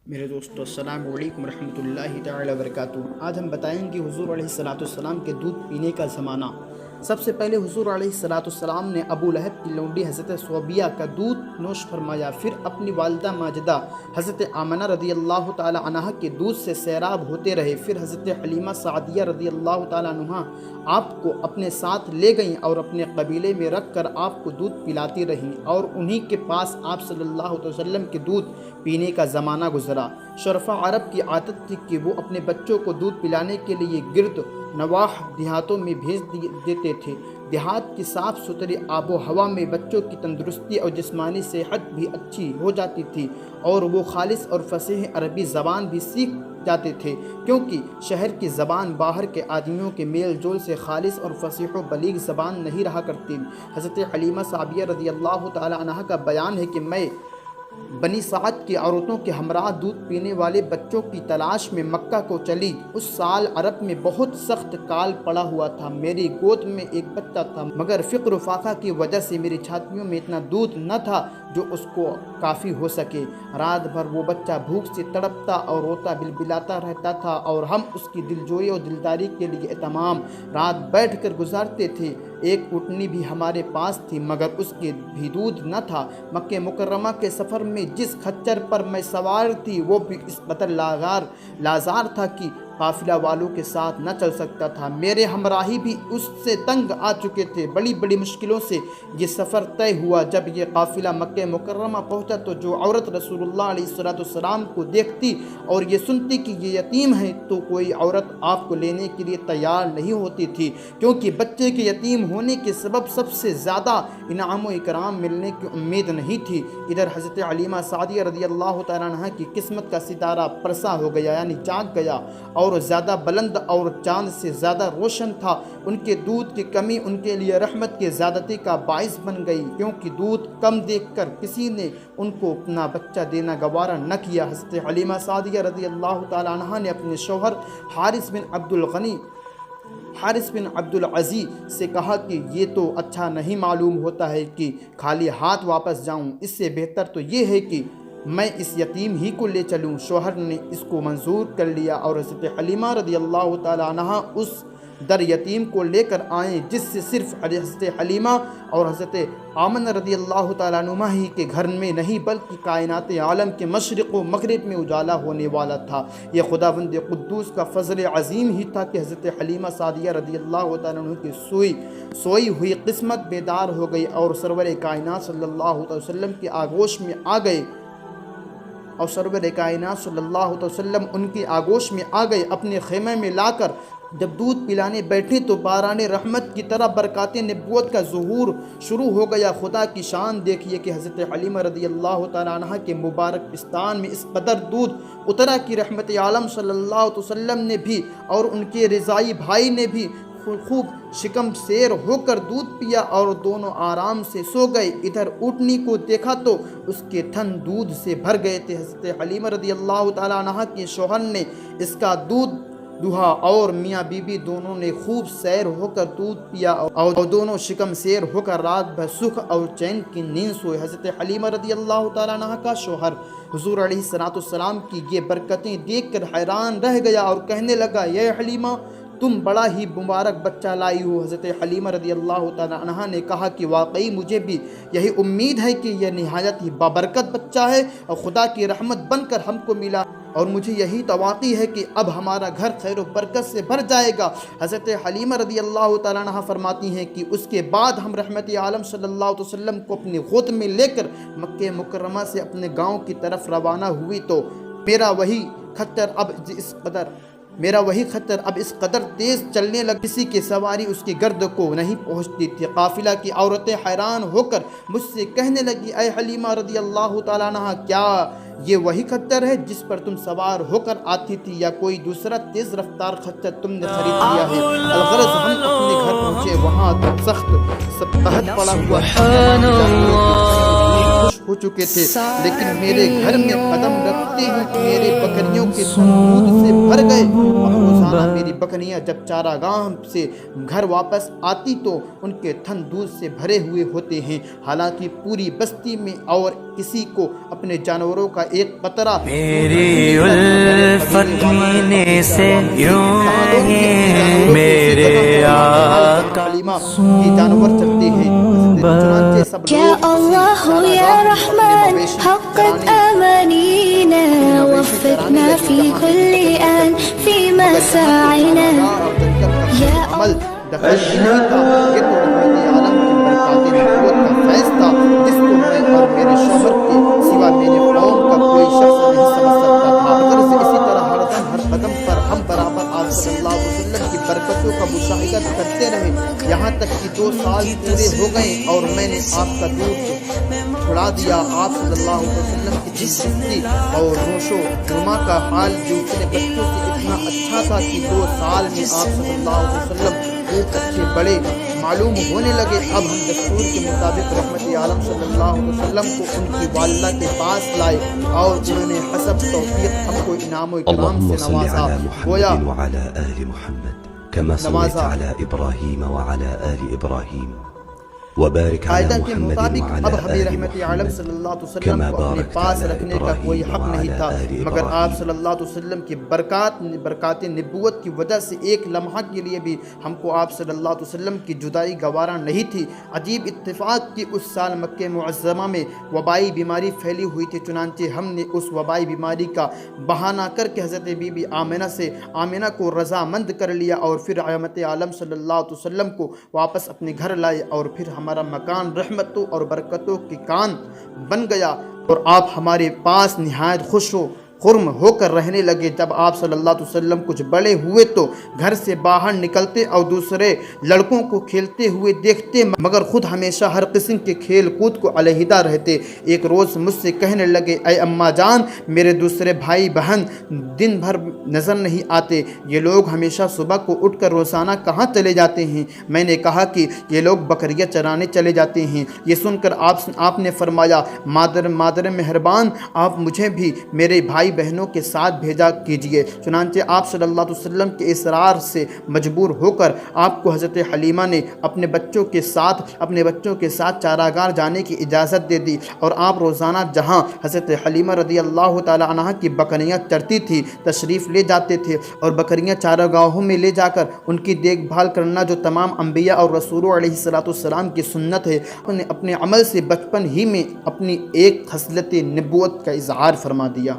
میرے دوستو السلام علیکم ورحمۃ اللہ تعالی وبرکاتہ۔ آج ہم بتائیں گے حضور علیہ السلام کے دودھ پینے کا زمانہ۔ سب سے پہلے حضور علیہ السلام نے ابو لہب کی لونڈی حضرت صوبیہ کا دودھ نوش فرمایا، پھر اپنی والدہ ماجدہ حضرت آمنہ رضی اللہ تعالی عنہا کے دودھ سے سیراب ہوتے رہے، پھر حضرت حلیمہ سعدیہ رضی اللہ تعالی عنہا آپ کو اپنے ساتھ لے گئیں اور اپنے قبیلے میں رکھ کر آپ کو دودھ پلاتی رہیں، اور انہی کے پاس آپ صلی اللہ علیہ وسلم کے دودھ پینے کا زمانہ گزرا۔ شرفا عرب کی عادت تھی کہ وہ اپنے بچوں کو دودھ پلانے کے لیے گرد نواح دیہاتوں میں بھیج دیتے تھے۔ دیہات کی صاف ستھری آب و ہوا میں بچوں کی تندرستی اور جسمانی صحت بھی اچھی ہو جاتی تھی، اور وہ خالص اور فصیح عربی زبان بھی سیکھ جاتے تھے، کیونکہ شہر کی زبان باہر کے آدمیوں کے میل جول سے خالص اور فصیح و بلیغ زبان نہیں رہا کرتی۔ حضرت حلیمہ سعدیہ رضی اللہ تعالی عنہا کا بیان ہے کہ میں بنی سعد کی عورتوں کے ہمراہ دودھ پینے والے بچوں کی تلاش میں مکہ کو چلی۔ اس سال عرب میں بہت سخت کال پڑا ہوا تھا، میری گود میں ایک بچہ تھا، مگر فقر و فاقہ کی وجہ سے میری چھاتیوں میں اتنا دودھ نہ تھا جو اس کو کافی ہو سکے۔ رات بھر وہ بچہ بھوک سے تڑپتا اور روتا بلبلاتا رہتا تھا، اور ہم اس کی دلجوئی اور دلداری کے لیے تمام رات بیٹھ کر گزارتے تھے۔ ایک اونٹنی بھی ہمارے پاس تھی، مگر اس کے بھی دودھ نہ تھا۔ مکہ مکرمہ کے سفر میں جس خچر پر میں سوار تھی وہ بھی اس قدر لازار تھا کہ قافلہ والوں کے ساتھ نہ چل سکتا تھا۔ میرے ہمراہی بھی اس سے تنگ آ چکے تھے۔ بڑی بڑی مشکلوں سے یہ سفر طے ہوا۔ جب یہ قافلہ مکہ مکرمہ پہنچا تو جو عورت رسول اللہ علیہ السلام کو دیکھتی اور یہ سنتی کہ یہ یتیم ہے تو کوئی عورت آپ کو لینے کے لیے تیار نہیں ہوتی تھی، کیونکہ بچے کے یتیم ہونے کے سبب سب سے زیادہ انعام و اکرام ملنے کی امید نہیں تھی۔ ادھر حضرت حلیمہ سعدیہ رضی اللہ تعالیٰ عنہ کی قسمت کا ستارہ پرسا ہو گیا، یعنی جاگ گیا، اور زیادہ بلند اور چاند سے زیادہ روشن تھا۔ ان کے دودھ کی کمی ان کے لیے رحمت کی زیادتی کا باعث بن گئی، کیونکہ دودھ کم دیکھ کر کسی نے ان کو اپنا بچہ دینا گوارا نہ کیا۔ حضرت حلیمہ سعدیہ رضی اللہ تعالی عنہ نے اپنے شوہر حارث بن عبد العزیز سے کہا کہ یہ تو اچھا نہیں معلوم ہوتا ہے کہ خالی ہاتھ واپس جاؤں، اس سے بہتر تو یہ ہے کہ میں اس یتیم ہی کو لے چلوں۔ شوہر نے اس کو منظور کر لیا، اور حضرت حلیمہ رضی اللہ تعالی عنہ اس در یتیم کو لے کر آئیں، جس سے صرف حضرت حلیمہ اور حضرت آمنہ رضی اللہ تعالیٰ عنہ ہی کے گھر میں نہیں بلکہ کائنات عالم کے مشرق و مغرب میں اجالا ہونے والا تھا۔ یہ خداوند قدوس کا فضل عظیم ہی تھا کہ حضرت حلیمہ سعدیہ رضی اللہ تعالیٰ عنہ کی سوئی ہوئی قسمت بیدار ہو گئی، اور سرور کائنات صلی اللہ علیہ وسلم کی آغوش میں آ گئے ان کی آغوش میں آ گئے۔ اپنے خیمے میں لا کر جب دودھ پلانے بیٹھے تو باران رحمت کی طرح برکات نبوت کا ظہور شروع ہو گیا۔ خدا کی شان دیکھیے کہ حضرت حلیمہ رضی اللہ تعالیٰ عنہ کے مبارک پستان میں اس قدر دودھ اترا کہ رحمت عالم صلی اللہ علیہ وسلم نے بھی اور ان کے رضائی بھائی نے بھی خوب شکم سیر ہو کر دودھ پیا، اور دونوں آرام سے سو گئے۔ ادھر اونٹنی کو دیکھا تو اس کے تھن دودھ سے بھر گئے تھے۔ حضرت حلیمہ رضی اللہ تعالیٰ عنہ کے شوہر نے اس کا دودھ دوہا، اور میاں بی بی دونوں نے خوب سیر ہو کر دودھ پیا، اور دونوں شکم سیر ہو کر رات بھر سکھ اور چین کی نیند سوئے۔ حضرت حلیمہ رضی اللہ تعالیٰ عنہ کا شوہر حضور علیہ السلام کی یہ برکتیں دیکھ کر حیران رہ گیا اور کہنے لگا، یہ حلیمہ تم بڑا ہی مبارک بچہ لائی ہو۔ حضرت حلیمہ رضی اللہ تعالیٰ عنہ نے کہا کہ واقعی مجھے بھی یہی امید ہے کہ یہ نہایت ہی بابرکت بچہ ہے اور خدا کی رحمت بن کر ہم کو ملا، اور مجھے یہی توقع ہے کہ اب ہمارا گھر خیر و برکت سے بھر جائے گا۔ حضرت حلیمہ رضی اللہ تعالیٰ عنہ فرماتی ہیں کہ اس کے بعد ہم رحمت عالم صلی اللہ علیہ وسلم کو اپنی گود میں لے کر مکہ مکرمہ سے اپنے گاؤں کی طرف روانہ ہوئی تو میرا وہی خطر اب اس قدر تیز چلنے لگا، کسی کی سواری اس کی گرد کو نہیں پہنچتی تھی۔ قافلہ کی عورتیں حیران ہو کر مجھ سے کہنے لگی، اے حلیمہ رضی اللہ تعالیٰ عنہ، کیا یہ وہی خچر ہے جس پر تم سوار ہو کر آتی تھی، یا کوئی دوسرا تیز رفتار خچر تم نے خرید لیا ہے؟ الغرض ہم اپنے گھر پہنچے، وہاں تو سخت قحط پڑا ہوا خوش ہو چکے تھے، لیکن میرے گھر میں قدم رکھتے ہی میرے بکریوں کے دودھ سے بھر گئے، اور روزانہ جہاں میری بکریاں جب چاراگاہ سے گھر واپس آتی تو ان کے تھن دودھ سے بھرے ہوئے ہوتے ہیں، حالانکہ پوری بستی میں اور کسی کو اپنے جانوروں کا ایک قطرہ میری الفت منے سے یوں نہیں میرے آقا کی جانور چلتے ہیں۔ يا الله يا رحمن حقق أمانينا وفقنا في كل آن في مساعنا يا اشہد فیصلہ جس کو میں اور میرے شوہر کے سوا میرے قوم کا کوئی شخص نہیں سمجھ سکتا تھا، مگر اسی طرح ہر دم ہر قدم پر ہم برابر آپ صلی اللہ علیہ وسلم کی برکتوں کا مشاہدہ کرتے رہے، یہاں تک کہ 2 سال پورے ہو گئے اور میں نے آپ کا دودھ چھڑا دیا۔ آپ صلی اللہ علیہ وسلم کی دلچسپی اور روش و رما کا حال جو اپنے بچوں سے اتنا اچھا تھا کہ 2 سال میں آپ صلی اللہ علیہ وسلم خوب اچھے بڑے معلوم ہونے لگے۔ اب ہم دستور کے مطابق رحمت عالم صلی اللہ علیہ وسلم کو ان کی والدہ کے پاس لائے اور انہوں نے حسب توفیق ہم کو انعام و اکرام سے نوازا۔ گویا وعلى آل محمد كما صليت على إبراهيم وعلى آل إبراهيم وبارك على قاعدہ کے محمد مطابق اب وعلى ہمیں آل رحمت عالم صلی اللہ علیہ وسلم كما کو اپنے باركت پاس على رکھنے کا کوئی إبراهيم حق نہیں وعلى تھا، آل مگر آپ إبراهيم صلی اللہ علیہ وسلم کی برکات نبوت کی وجہ سے ایک لمحہ کے لیے بھی ہم کو آپ صلی اللہ علیہ وسلم کی جدائی گوارا نہیں تھی۔ عجیب اتفاق کہ اس سال مکہ معظمہ میں وبائی بیماری پھیلی ہوئی تھی، چنانچہ ہم نے اس وبائی بیماری کا بہانہ کر کے حضرت بی بی آمنہ کو رضامند کر لیا اور پھر رحمت عالم صلی اللہ علیہ وسلم کو واپس اپنے گھر لائے، اور پھر ہمارا مکان رحمتوں اور برکتوں کی کان بن گیا اور آپ ہمارے پاس نہایت خوش و خرم ہو کر رہنے لگے۔ جب آپ صلی اللہ علیہ وسلم کچھ بڑے ہوئے تو گھر سے باہر نکلتے اور دوسرے لڑکوں کو کھیلتے ہوئے دیکھتے، مگر خود ہمیشہ ہر قسم کے کھیل کود کو علیحدہ رہتے۔ ایک روز مجھ سے کہنے لگے، اے اماں جان، میرے دوسرے بھائی بہن دن بھر نظر نہیں آتے، یہ لوگ ہمیشہ صبح کو اٹھ کر روزانہ کہاں چلے جاتے ہیں؟ میں نے کہا کہ یہ لوگ بکریاں چرانے چلے جاتے ہیں۔ یہ سن کر آپ نے فرمایا، مادر مہربان، آپ مجھے بھی میرے بھائی بہنوں کے ساتھ بھیجا کیجئے۔ چنانچہ آپ صلی اللہ علیہ وسلم کے اصرار سے مجبور ہو کر آپ کو حضرت حلیمہ نے اپنے بچوں کے ساتھ چاراگاہ جانے کی اجازت دے دی، اور آپ روزانہ جہاں حضرت حلیمہ رضی اللہ تعالی عنہ کی بکریاں چرتی تھی تشریف لے جاتے تھے، اور بکریاں چاراگاہوں میں لے جا کر ان کی دیکھ بھال کرنا جو تمام انبیاء اور رسولوں علیہ السلام کی سنت ہے، اپنے عمل سے بچپن ہی میں اپنی ایک خصلت نبوت کا اظہار فرما دیا۔